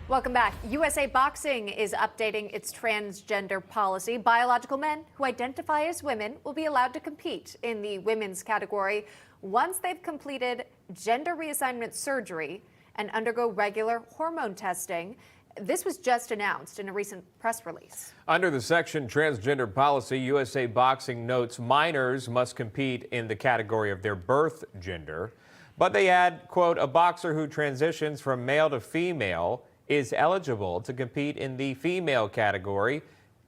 Welcome back. USA Boxing is updating its transgender policy. Biological men who identify as women will be allowed to compete in the women's category once they've completed gender reassignment surgery and undergo regular hormone testing. This was just announced in a recent press release. Under the section Transgender Policy, USA Boxing notes minors must compete in the category of their birth gender. But they add, quote, a boxer who transitions from male to female is eligible to compete in the female category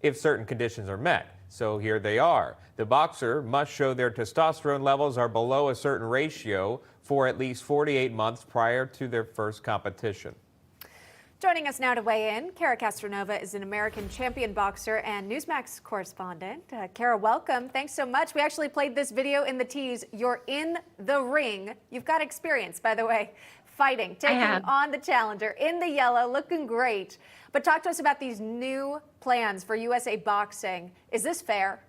if certain conditions are met. So here they are. The boxer must show their testosterone levels are below a certain ratio for at least 48 months prior to their first competition. Joining us now to weigh in, Cara Castronuova is an American champion boxer and Newsmax correspondent. Cara, welcome. Thanks so much. We actually played this video in the tease. You're in the ring. You've got experience, by the way, fighting, taking on the challenger in the yellow, looking great. But talk to us about these new plans for USA Boxing. Is this fair?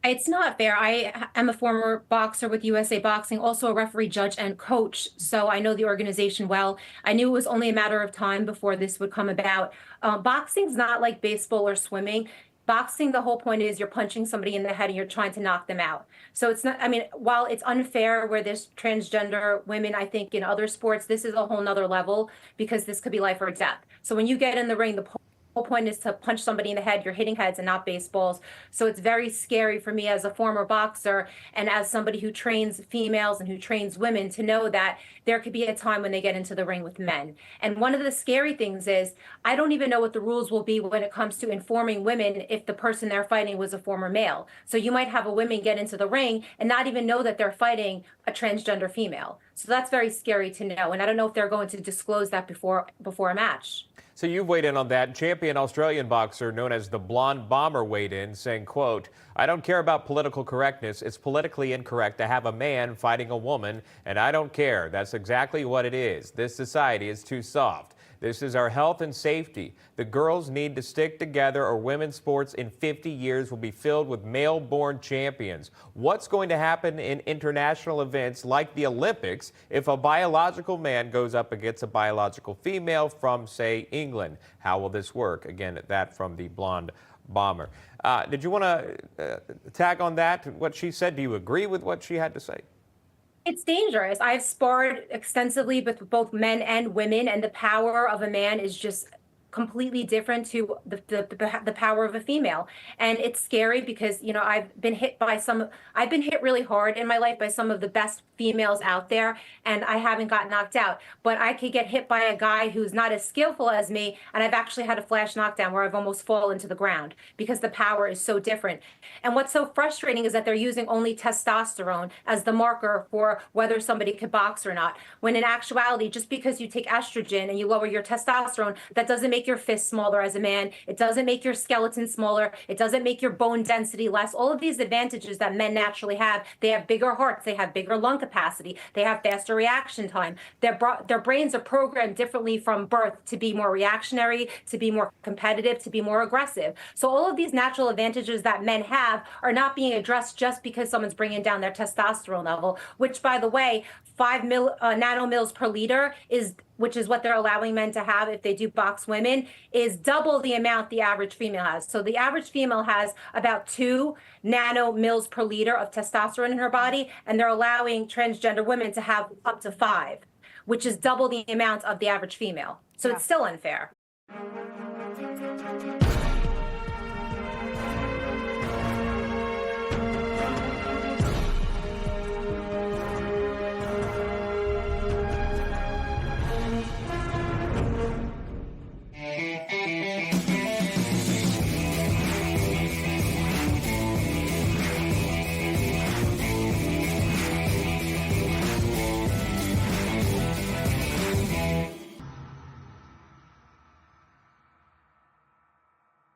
It's not fair. I am a former boxer with USA Boxing, also a referee, judge, and coach, so I know the organization well. I knew it was only a matter of time before this would come about. Boxing's not like baseball or swimming. Boxing, the whole point is you're punching somebody in the head and you're trying to knock them out. So it's not, I mean, while it's unfair where there's transgender women, I think in other sports, this is a whole nother level because this could be life or death. So when you get in the ring, the whole point is to punch somebody in the head. You're hitting heads and not baseballs. So it's very scary for me as a former boxer and as somebody who trains females and who trains women to know that there could be a time when they get into the ring with men. And one of the scary things is I don't even know what the rules will be when it comes to informing women if the person they're fighting was a former male. So you might have a woman get into the ring and not even know that they're fighting a transgender female. So that's very scary to know. And I don't know if they're going to disclose that before a match. So you've weighed in on that. Champion Australian boxer known as the Blonde Bomber weighed in, saying, quote, I don't care about political correctness. It's politically incorrect to have a man fighting a woman, and I don't care. That's exactly what it is. This society is too soft. This is our health and safety. The girls need to stick together or women's sports in 50 years will be filled with male-born champions. What's going to happen in international events like the Olympics if a biological man goes up against a biological female from, say, England? How will this work? Again, that from the Blonde Bomber. Did you want to tag on that, what she said? Do you agree with what she had to say? It's dangerous. I've sparred extensively with both men and women, and the power of a man is just completely different to the power of a female. And it's scary because, you know, I've been hit really hard in my life by some of the best females out there, and I haven't got knocked out. But I could get hit by a guy who's not as skillful as me, and I've actually had a flash knockdown where I've almost fallen to the ground because the power is so different. And what's so frustrating is that they're using only testosterone as the marker for whether somebody could box or not, when in actuality, just because you take estrogen and you lower your testosterone, that doesn't make your fist smaller as a man. It doesn't make your skeleton smaller. It doesn't make your bone density less. All of these advantages that men naturally have. They have bigger hearts. They have bigger lung capacity. They have faster reaction time. Their brains are programmed differently from birth to be more reactionary, to be more competitive, to be more aggressive. So all of these natural advantages that men have are not being addressed just because someone's bringing down their testosterone level, which, by the way, 5 nanomils per liter which is what they're allowing men to have if they do box women, is double the amount the average female has. So the average female has about 2 nanomils per liter of testosterone in her body, and they're allowing transgender women to have up to 5, which is double the amount of the average female. So it's still unfair.